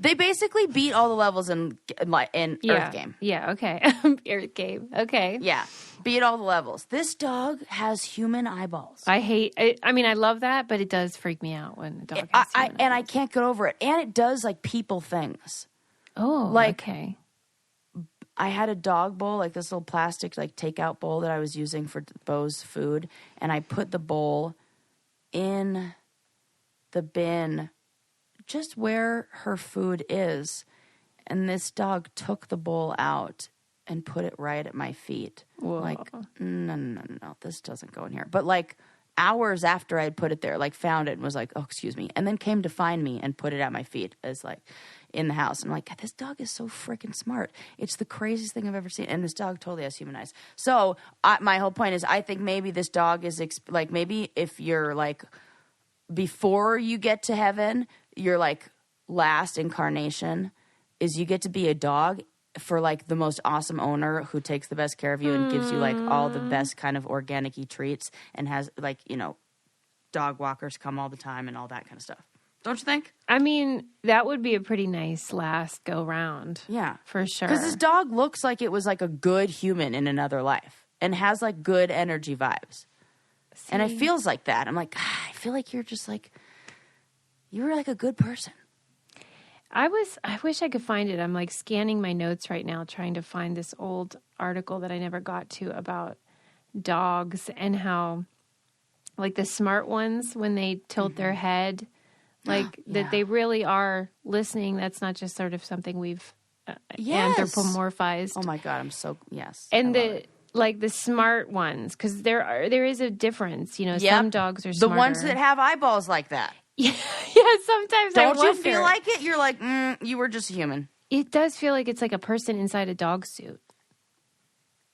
They basically beat all the levels in Earth Game. Yeah, okay. Earth Game. Okay. Yeah. Beat all the levels. This dog has human eyeballs. I love that, but it does freak me out when a dog has human eyeballs. I can't get over it. And it does like people things. Oh, okay. I had a dog bowl, like this little plastic like takeout bowl that I was using for Bo's food, and I put the bowl in the bin just where her food is, and this dog took the bowl out and put it right at my feet. Whoa. Like, no, this doesn't go in here. But like hours after I'd put it there, like found it and was like, oh, excuse me, and then came to find me and put it at my feet as like in the house. And I'm like, this dog is so freaking smart. It's the craziest thing I've ever seen. And this dog totally has human eyes. So my whole point is, I think maybe this dog is like, maybe if you're like, before you get to heaven, your like last incarnation is you get to be a dog for like the most awesome owner who takes the best care of you and gives you like all the best kind of organic-y treats and has like, dog walkers come all the time and all that kind of stuff. Don't you think? I mean, that would be a pretty nice last go round. Yeah. For sure. Because this dog looks like it was like a good human in another life and has like good energy vibes. See? And it feels like that. I'm like, I feel like you're just like, you were like a good person. I wish I could find it. I'm like scanning my notes right now, trying to find this old article that I never got to about dogs and how like the smart ones, when they tilt their head, like that they really are listening. That's not just sort of something we've anthropomorphized. Oh my God. Yes. And the smart ones, because there is a difference. Some dogs are smarter. The ones that have eyeballs like that. Yeah, sometimes Don't you feel like it? You're like, you were just a human. It does feel like it's like a person inside a dog suit.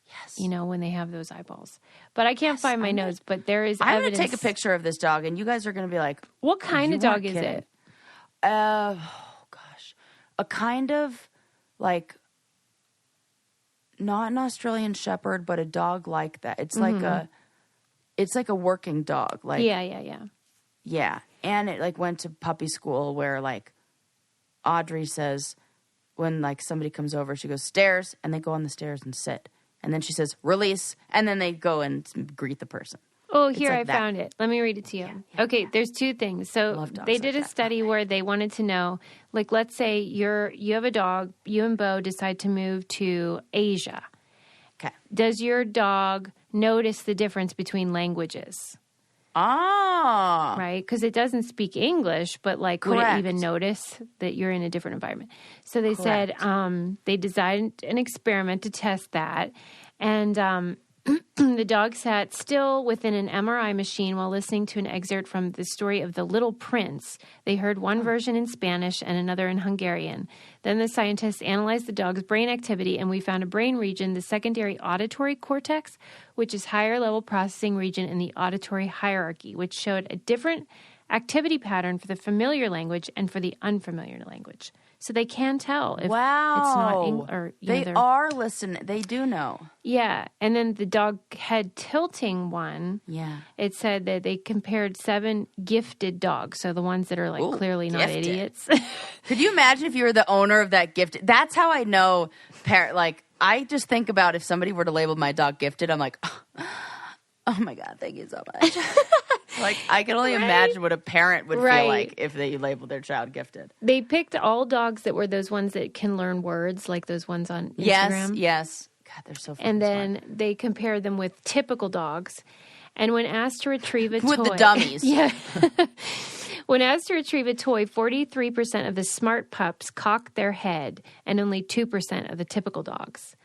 Yes. When they have those eyeballs. But I can't find my notes, but there is evidence. I'm going to take a picture of this dog, and you guys are going to be like, what kind of dog is it? Oh, gosh. A kind of, like, not an Australian Shepherd, but a dog like that. It's like a working dog. Like Yeah. Yeah. And it like went to puppy school where like Audrey says when like somebody comes over, she goes stairs, and they go on the stairs and sit. And then she says release, and then they go and greet the person. Oh, here I found it. Let me read it to you. Okay, there's two things. So they did a study where they wanted to know, like, let's say you have a dog, you and Bo decide to move to Asia. Okay. Does your dog notice the difference between languages? Ah. Right? Because it doesn't speak English, but like, Correct. would it even notice that you're in a different environment? So they said they designed an experiment to test that. And the dog sat still within an MRI machine while listening to an excerpt from the story of The Little Prince. They heard one version in Spanish and another in Hungarian. Then the scientists analyzed the dog's brain activity, and we found a brain region, the secondary auditory cortex, which is higher level processing region in the auditory hierarchy, which showed a different activity pattern for the familiar language and for the unfamiliar language. So they can tell if it's not English. Or, they are listening. They do know. Yeah. And then the dog head tilting one, it said that they compared 7 gifted dogs. So the ones that are like clearly not idiots. Could you imagine if you were the owner of that gifted? That's how I know. Like, I just think about if somebody were to label my dog gifted, I'm like, oh my God, thank you so much. Like, I can only imagine what a parent would feel like if they labeled their child gifted. They picked all dogs that were those ones that can learn words, like those ones on Instagram. Yes. God, they're so funny. And then they compared them with typical dogs. And when asked to retrieve a toy... With the dummies. Yeah. When asked to retrieve a toy, 43% of the smart pups cock their head and only 2% of the typical dogs.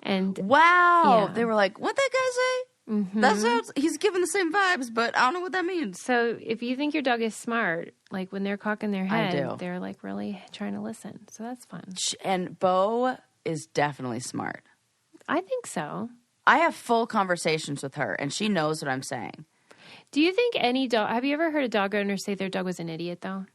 And wow. Yeah. They were like, what'd that guy say? Mm-hmm. That sounds... He's giving the same vibes, but I don't know what that means. So if you think your dog is smart, like when they're cocking their head, they're like really trying to listen. So that's fun. And Bo is definitely smart. I think so. I have full conversations with her, and she knows what I'm saying. Do you think any dog... Have you ever heard a dog owner say their dog was an idiot, though?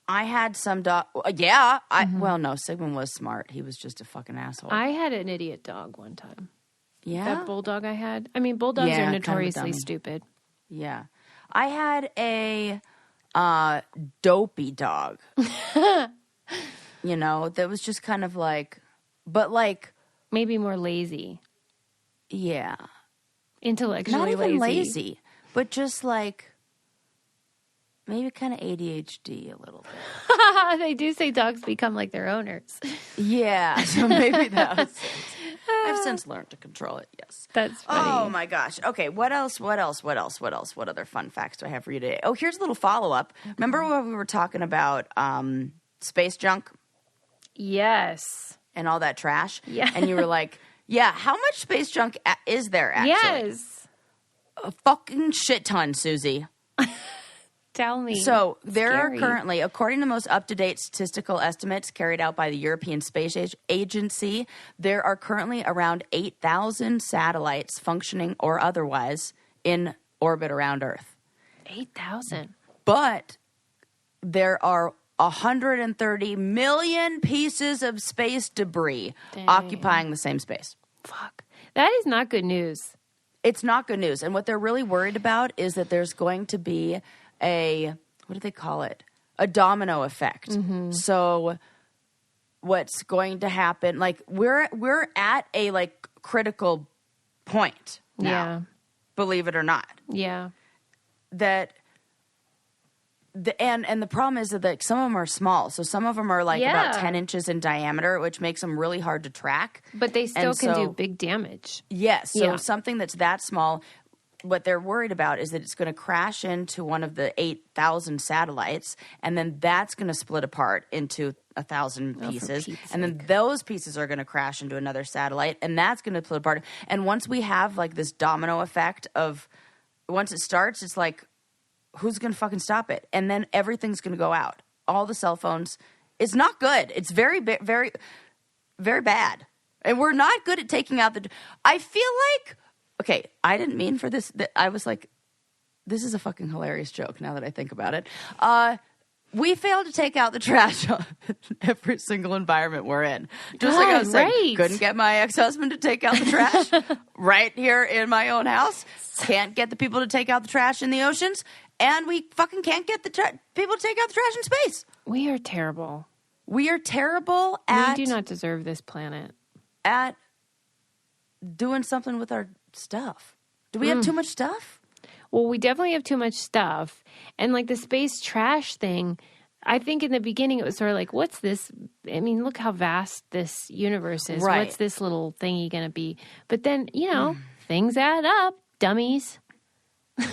I had some dog... Yeah. Well, no, Sigmund was smart. He was just a fucking asshole. I had an idiot dog one time. Yeah? That bulldog I had. I mean, bulldogs are notoriously kind of stupid. Yeah. I had a dopey dog. You know, that was just kind of like... But like... Maybe more lazy. Yeah. Intellectually lazy. Not even lazy, but just like maybe kind of ADHD a little bit. They do say dogs become like their owners. Yeah, so maybe that was it. I've since learned to control it, yes. That's funny. Oh my gosh. Okay, what else? What other fun facts do I have for you today? Oh, here's a little follow-up. Remember when we were talking about space junk? Yes. And all that trash? Yeah. And you were like, yeah, how much space junk is there, actually? Yes. A fucking shit ton, Susie. Tell me. So there are currently, according to the most up-to-date statistical estimates carried out by the European Space Agency, there are currently around 8,000 satellites functioning or otherwise in orbit around Earth. 8,000? But there are 130 million pieces of space debris occupying the same space. Fuck. That is not good news. It's not good news. And what they're really worried about is that there's going to be what do they call it? A domino effect. Mm-hmm. So what's going to happen, like we're at a like critical point now, yeah. Believe it or not. Yeah. That and the problem is that like, some of them are small. So some of them are like about 10 inches in diameter, which makes them really hard to track. But they still can do big damage. Yes. So something that's that small, what they're worried about is that it's going to crash into one of the 8,000 satellites, and then that's going to split apart into 1,000 pieces. And then those pieces are going to crash into another satellite, and that's going to split apart. And once we have like this domino effect of, once it starts, it's like, who's going to fucking stop it? And then everything's going to go out. All the cell phones. It's not good. It's very, very, very bad. And we're not good at taking out the... I feel like... Okay, I didn't mean for this. I was like, this is a fucking hilarious joke now that I think about it. We failed to take out the trash on every single environment we're in. Just like I was saying, couldn't get my ex-husband to take out the trash right here in my own house. Can't get the people to take out the trash in the oceans. And we fucking can't get the people to take out the trash in space. We are terrible. We are terrible at... We do not deserve this planet. At doing something with our stuff. Do we have too much stuff? Well, we definitely have too much stuff. And like the space trash thing, I think in the beginning it was sort of like, what's this? I mean, look how vast this universe is. Right. What's this little thingy going to be? But then, you know, things add up. Dummies.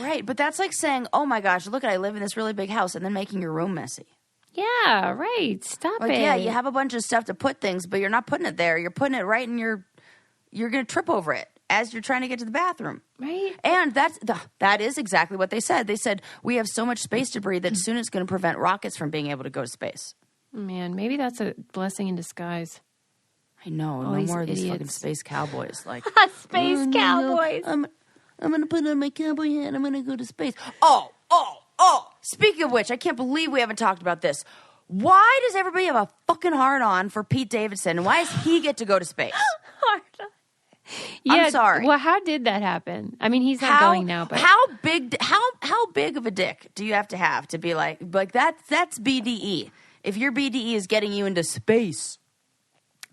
Right. But that's like saying, oh my gosh, look, I live in this really big house, and then making your room messy. Yeah, right. Stop like, it. Yeah, you have a bunch of stuff to put things, but you're not putting it there. You're putting it right in you're going to trip over it as you're trying to get to the bathroom. Right. And that is exactly what they said. They said, we have so much space debris that soon it's going to prevent rockets from being able to go to space. Man, maybe that's a blessing in disguise. I know. No more of these fucking space cowboys. Like space cowboys. I'm going to put on my cowboy hat and I'm going to go to space. Oh. Speaking of which, I can't believe we haven't talked about this. Why does everybody have a fucking hard-on for Pete Davidson? And why does he get to go to space? Hard-on. Yeah, I'm sorry. Well, how did that happen? I mean, he's not going now, but how big of a dick do you have to be like that's BDE? If your BDE is getting you into space.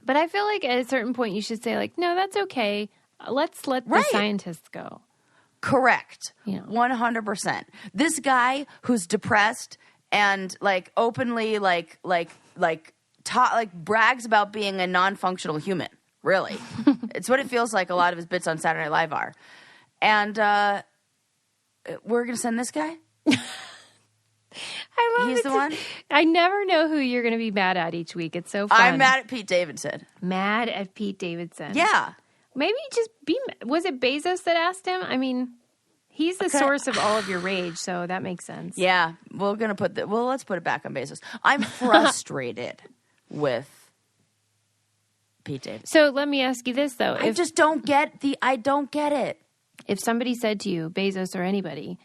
But I feel like at a certain point you should say like, no, that's okay. Let's let the scientists go. Correct. 100%. This guy who's depressed and like openly brags about being a non-functional human. Really. It's what it feels like a lot of his bits on Saturday Night Live are. And we're going to send this guy? I love He's the one? I never know who you're going to be mad at each week. It's so fun. I'm mad at Pete Davidson. Mad at Pete Davidson. Yeah. Maybe just was it Bezos that asked him? I mean, he's the source of all of your rage, so that makes sense. Yeah. Let's put it back on Bezos. I'm frustrated with Pete Davidson. So let me ask you this, though. I don't get it. If somebody said to you, Bezos or anybody,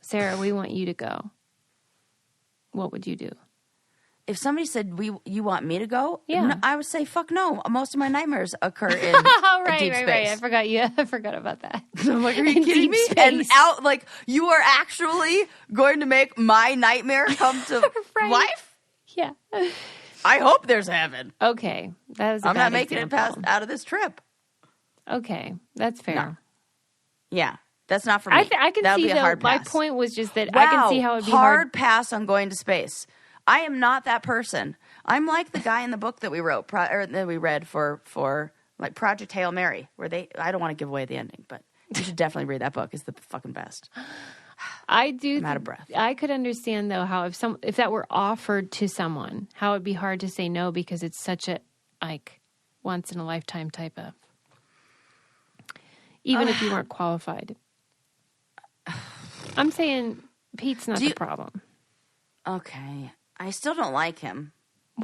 Sarah, we want you to go, what would you do? If somebody said, you want me to go? Yeah. No, I would say, fuck no. Most of my nightmares occur in deep space. Right. I forgot about that. I'm like, are you kidding me? Space. And you are actually going to make my nightmare come to life? Yeah. I hope there's heaven. Okay. I'm not making it out of this trip. Okay. That's fair. No. Yeah. That's not for me. I can That'll see, be a though, hard pass. my point was just that Wow, I can see how it'd be hard. Hard pass on going to space. I am not that person. I'm like the guy in the book that we wrote, that we read for like Project Hail Mary, where I don't want to give away the ending, but you should definitely read that book. It's the fucking best. I'm out of breath. I could understand, though, how if that were offered to someone, how it'd be hard to say no because it's such a once in a lifetime type of, even if you weren't qualified. I'm saying Pete's not the problem. Okay. I still don't like him.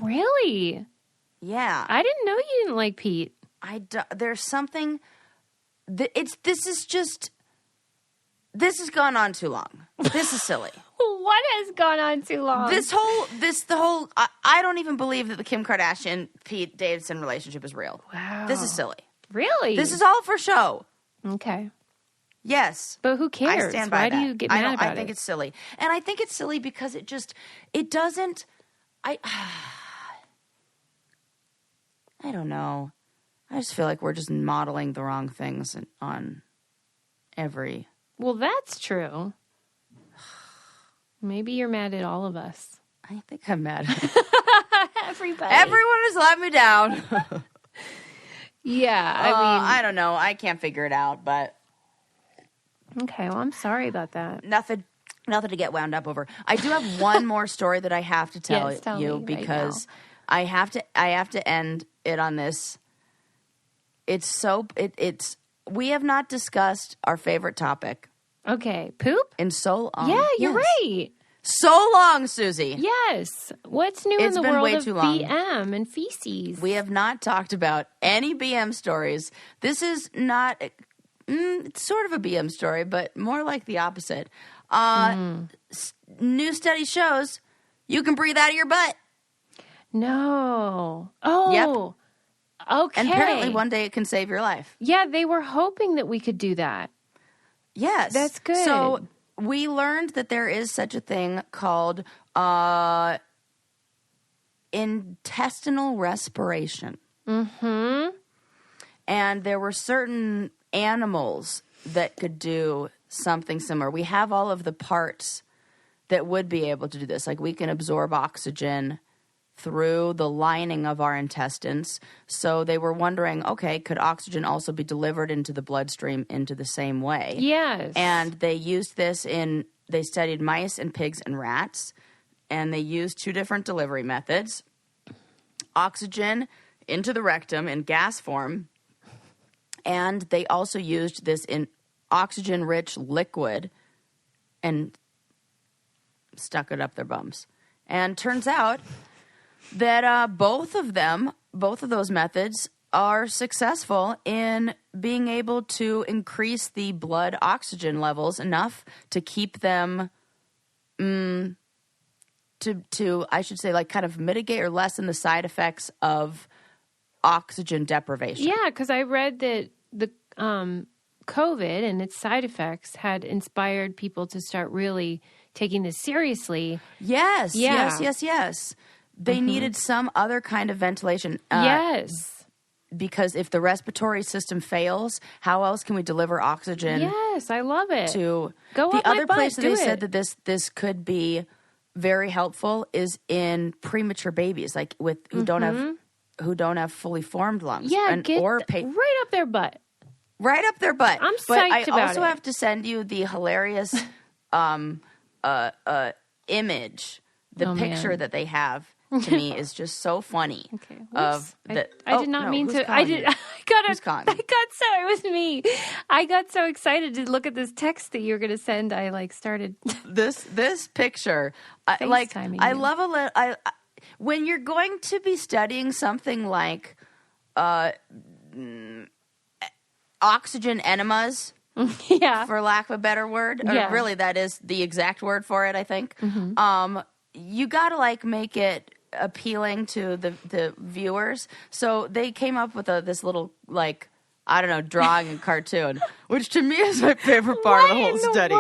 Really? Yeah. I didn't know you didn't like Pete. There's something this has gone on too long. This is silly. What has gone on too long? I don't even believe that the Kim Kardashian Pete Davidson relationship is real. Wow. This is silly. Really? This is all for show. Okay. Yes. But who cares? I stand by Why that. do you get mad about it? I think it's silly. And I think it's silly because it doesn't, I don't know. I just feel like we're just modeling the wrong things on every. Well, that's true. Maybe you're mad at all of us. I think I'm mad. Everybody. Everyone has let me down. Yeah. I mean, I don't know. I can't figure it out, but. Okay, well, I'm sorry about that. Nothing to get wound up over. I do have one more story that I have to tell you because I have to end it on this. We have not discussed our favorite topic. Okay, poop? In so long. Yeah, you're right. So long, Susie. Yes. What's new in the been world way of too long. BM and feces? We have not talked about any BM stories. This is not. It's sort of a BM story, but more like the opposite. New study shows you can breathe out of your butt. No. Oh. Yep. Okay. And apparently one day it can save your life. Yeah, they were hoping that we could do that. Yes. That's good. So we learned that there is such a thing called intestinal respiration. Mm-hmm. And there were certain animals that could do something similar. We have all of the parts that would be able to do this. Like we can absorb oxygen through the lining of our intestines. So they were wondering, okay, could oxygen also be delivered into the bloodstream into the same way? Yes. And they used this they studied mice and pigs and rats, and they used two different delivery methods. Oxygen into the rectum in gas form, and they also used this in oxygen-rich liquid and stuck it up their bums. And turns out that both of those methods are successful in being able to increase the blood oxygen levels enough to keep them to I should say, like, kind of mitigate or lessen the side effects of oxygen deprivation. Yeah, because I read that the COVID and its side effects had inspired people to start really taking this seriously. Yes, yeah. yes. They needed some other kind of ventilation. Yes. Because if the respiratory system fails, how else can we deliver oxygen? Yes, I love it. To Go the up my other butt, place that do they it. said that this could be very helpful is in premature babies, like who don't have fully formed lungs. Yeah, right right up their butt. Right up their butt. I'm but psyched I about also it. have to send you the hilarious image. The picture that they have to me is just so funny. Okay. I did not mean to. I did. Who's calling me? It was me. I got so excited to look at this text that you were going to send. I started this picture. I love a little. When you're going to be studying something like oxygen enemas, for lack of a better word, or really that is the exact word for it, I think. You got to make it appealing to the viewers. So they came up with this little drawing and cartoon, which to me is my favorite part of the whole study.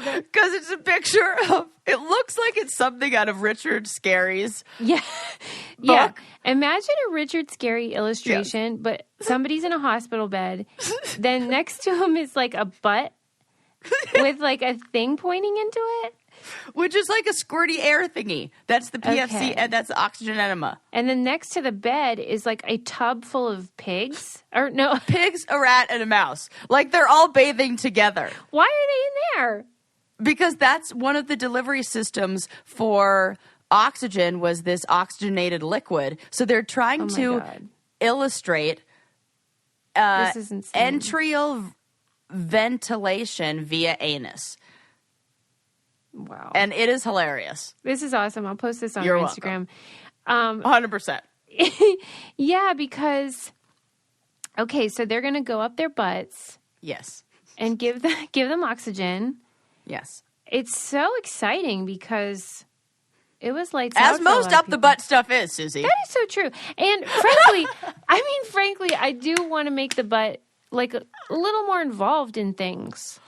Because it's a picture of, it looks like it's something out of Richard Scarry's book. Imagine a Richard Scarry illustration, but somebody's in a hospital bed. Then next to him is a butt with a thing pointing into it. Which is like a squirty air thingy. That's the PFC, and that's the oxygen enema. And then next to the bed is a tub full of pigs. Or no. Pigs, a rat, and a mouse. They're all bathing together. Why are they in there? Because that's one of the delivery systems for oxygen, was this oxygenated liquid. So they're trying to illustrate enteral ventilation via anus. Wow. And it is hilarious. This is awesome. I'll post this on You're our Instagram. 100%. Yeah, because, so they're going to go up their butts. Yes. And give them oxygen. Yes. It's so exciting because it was lights out. As most up the butt stuff is, Susie. That is so true. And frankly, I do want to make the butt a little more involved in things.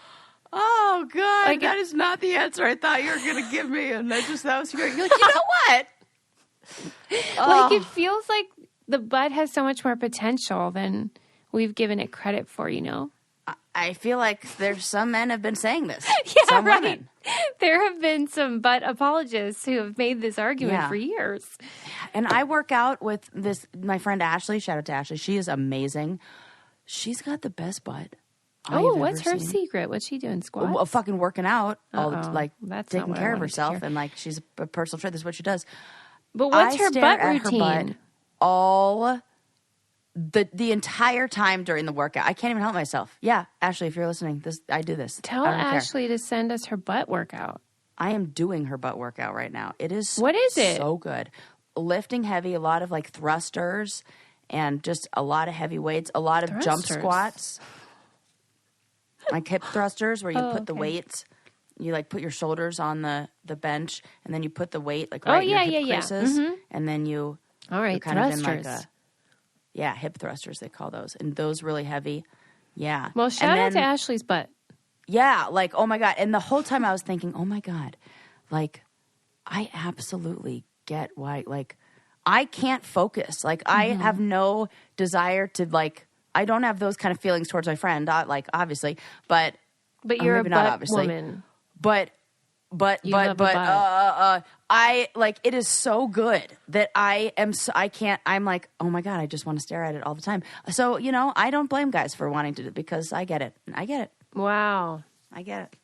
Oh, God, that is not the answer I thought you were going to give me. And that was great. You're like, you know what? It feels like the butt has so much more potential than we've given it credit for, I feel like there's some men have been saying this. Yeah, right. Women. There have been some butt apologists who have made this argument for years. And I work out with my friend Ashley. Shout out to Ashley. She is amazing. She's got the best butt. What's her secret? What's she doing? Squats? Well, fucking working out, That's taking care of herself, and she's a personal trainer. That's what she does. But what's her butt routine? Her butt all the entire time during the workout. I can't even help myself. Yeah, Ashley, if you're listening, I do this. Tell Ashley to send us her butt workout. I am doing her butt workout right now. It is so good. Lifting heavy, a lot of thrusters, and just a lot of heavy weights, a lot of jump squats. Hip thrusters, where you put the weights, you put your shoulders on the bench, and then you put the weight in your hip creases, and then you kind thrusters. Of in hip thrusters they call those, and those really heavy. Yeah. Well, shout out to Ashley's butt. Yeah, oh my God, and the whole time I was thinking, oh my God, I absolutely get why I can't focus. I have no desire to I don't have those kind of feelings towards my friend, obviously, but you're a butt woman. But it is so good that I'm oh my God, I just want to stare at it all the time. So, I don't blame guys for wanting to do it, because I get it. Wow. I get it.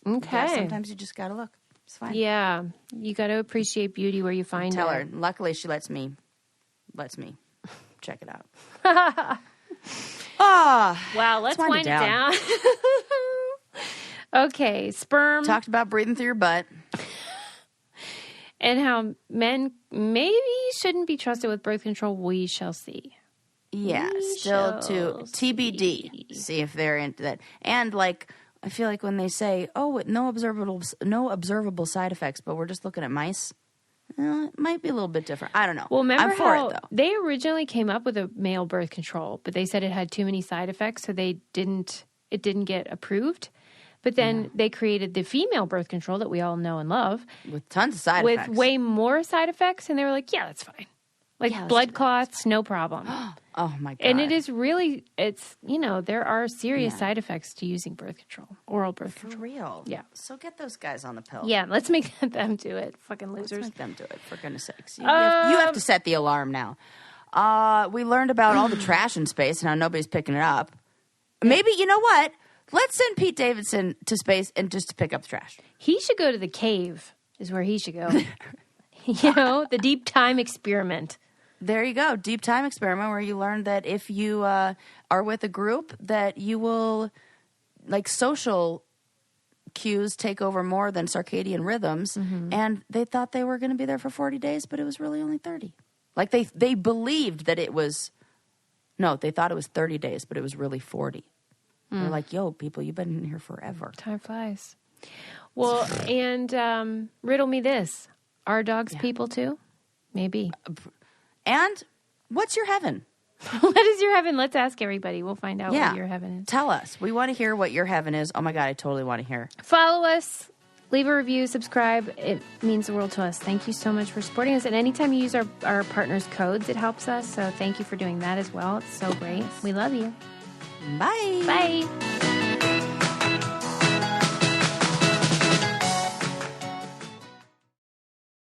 Okay. Yeah, sometimes you just got to look. It's fine. Yeah. You got to appreciate beauty where you find it. Tell her. Luckily, she lets me check it out. Wow, let's wind it down. Okay, sperm. Talked about breathing through your butt. And how men maybe shouldn't be trusted with birth control. We shall see. Yeah, still to TBD. See if they're into that. And I feel like when they say, no observable side effects, but we're just looking at mice, it might be a little bit different. I don't know. Well, remember I'm for how it, though. They originally came up with a male birth control, but they said it had too many side effects, so it didn't get approved. But then they created the female birth control that we all know and love. With tons of side effects. With way more side effects, and they were like, yeah, that's fine. Blood clots, no problem. Oh, my God. And it is really, there are serious side effects to using birth control, oral birth control. For real? Yeah. So get those guys on the pill. Yeah, let's make them do it. Fucking losers. Let's make them do it, for goodness sakes. You have to set the alarm now. We learned about all the trash in space and how nobody's picking it up. Maybe, you know what? Let's send Pete Davidson to space and just to pick up the trash. He should go to the cave is where he should go. You know, the deep time experiment. There you go. Deep time experiment where you learn that if you are with a group that you will, like, social cues take over more than circadian rhythms. Mm-hmm. And they thought they were going to be there for 40 days, but it was really only 30. Like they believed that it was, no, they thought it was 30 days, but it was really 40. They're like, yo, people, you've been in here forever. Time flies. Well, and riddle me this. Are dogs people too? Maybe. And what's your heaven? What is your heaven? Let's ask everybody. We'll find out what your heaven is. Tell us. We want to hear what your heaven is. Oh, my God, I totally want to hear. Follow us. Leave a review. Subscribe. It means the world to us. Thank you so much for supporting us. And anytime you use our partners' codes, it helps us. So thank you for doing that as well. It's so great. We love you. Bye. Bye.